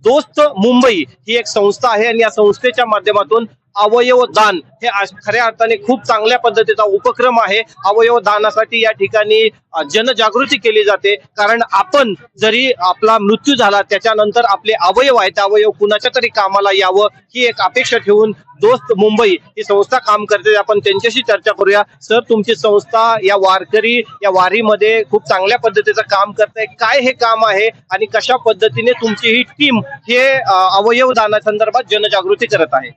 दोस्त मुंबई ही एक संस्था आहे आणि या संस्थेच्या माध्यमातून अवयव दान हे खऱ्या अर्थाने खूप चांगल्या पद्धतीचा उपक्रम आहे। अवयव दानासाठी या ठिकाणी जनजागृती केली जाते, कारण आपण जरी आपला मृत्यू झाला त्याच्यानंतर आपले अवयव आहेत, अवयव कुणाच्या तरी कामाला यावं ही एक अपेक्षा ठेवून दोस्त मुंबई ही संस्था काम करते। आपण त्यांच्याशी चर्चा करूया। सर, तुमची संस्था या वारकरी या वारीमध्ये खूप चांगल्या पद्धतीचं काम करते, काय हे काम आहे आणि कशा पद्धतीने तुमची ही टीम हे अवयव दानासंदर्भात जनजागृती करत आहे?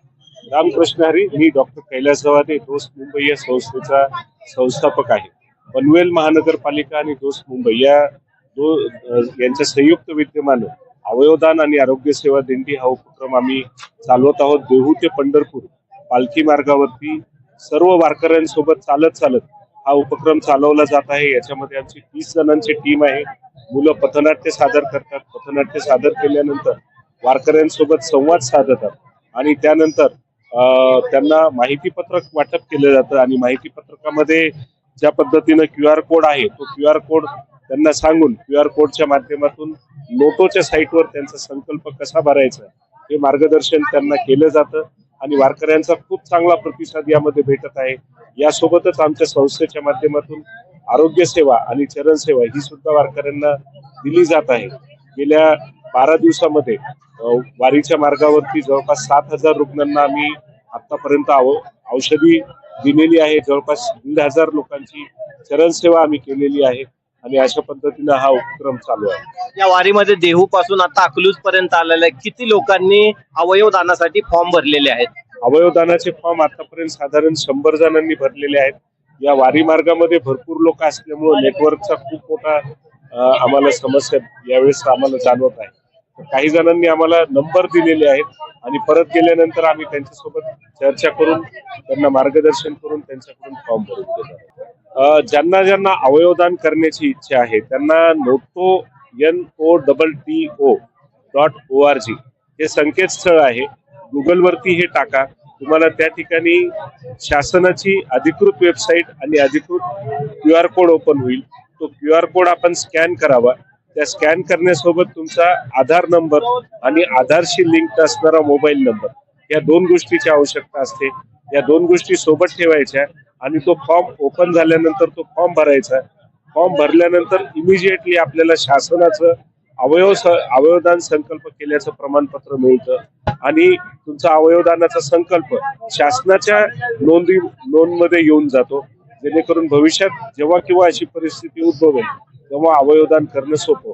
रामकृष्ण हरी, मी डॉक्टर कैलास जवादे, दोस्त मुंबई या संस्थेचा संस्थापक आहे। पनवेल महानगरपालिका आणि दोस्त मुंबई यांच्या संयुक्त विद्यमानं अवयवदान आणि आरोग्य सेवा दिंडी हा उपक्रम आम्ही चालवत आहोत। देहू ते पंढरपूर पालखी मार्गावरती सर्व वारकऱ्यांसोबत चालत हा उपक्रम चालवला जात आहे। याच्यामध्ये आमची 30 जणांची टीम आहे। मुलं पथनाट्य सादर करतात, पथनाट्य सादर केल्यानंतर वारकऱ्यांसोबत संवाद साधतात आणि त्यानंतर त्यांना माहितीपत्रक वाटप केलं जातं आणि माहितीपत्रकामध्ये ज्या पद्धतीनं QR कोड आहे तो QR कोड त्यांना सांगून QR कोडच्या माध्यमातून लोटोच्या साईटवर त्यांचा संकल्प कसा भरायचा हे मार्गदर्शन त्यांना केलं जातं आणि वारकऱ्यांचा खूप चांगला प्रतिसाद यामध्ये भेटत आहे। यासोबतच आमच्या संस्थेच्या माध्यमातून आरोग्य सेवा आणि चरण सेवा ही सुद्धा वारकऱ्यांना दिली जात आहे। गेल्या 12 दिवसामध्ये वारीच्या मार्गावरती जवळपास 7,000 रुग्णांना आम्ही आतापर्यंत औषधी दिलेली आहे। जवळपास 1,500 लोकांची चरण सेवा आम्ही केलेली आहे आणि अशा पद्धतीनं हा उपक्रम चालू आहे। या वारीमध्ये देहू पासून आता अकलूज पर्यंत आलेला आहे, किती लोकांनी अवयव दानासाठी फॉर्म भरलेले आहेत? अवयवदानाचे फॉर्म आतापर्यंत साधारण 100 जणांनी भरलेले आहेत। या वारी मार्गामध्ये भरपूर लोक असल्यामुळे नेटवर्कचा खूप मोठा आम्हाला समस्या यावेळेस आम्हाला जाणवत आहे। काही जणांनी आम्हाला नंबर दिलेले आहेत आणि परत गेल्यानंतर आम्ही त्यांच्यासोबत चर्चा करून त्यांना मार्गदर्शन करून त्यांच्याकडून फॉर्म भरून घेतो। ज्यांना अवयवदान करण्याची इच्छा आहे त्यांना NOTTO.org हे संकेतस्थळ आहे। गुगलवरती हे टाका, तुम्हाला त्या ठिकाणी शासनाची अधिकृत वेबसाईट आणि अधिकृत QR कोड ओपन होईल। तो QR कोड आपण स्कॅन करावा। त्या स्कॅन करण्यासोबत तुमचा आधार नंबर आणि आधारशी लिंक असणारा मोबाईल नंबर या 2 गोष्टीची आवश्यकता असते। या 2 गोष्टी सोबत ठेवायच्या आणि तो फॉर्म ओपन झाल्यानंतर तो फॉर्म भरायचा। फॉर्म भरल्यानंतर इमिजिएटली आपल्याला शासनाचं अवयवदान संकल्प केल्याचं प्रमाणपत्र मिळतं आणि तुमचा अवयवदानाचा संकल्प शासनाच्या नोंदमध्ये येऊन जातो, जेणेकरून भविष्यात जेव्हा किंवा अशी परिस्थिती उद्भवेल तेव्हा अवयवदान करणं सोपं।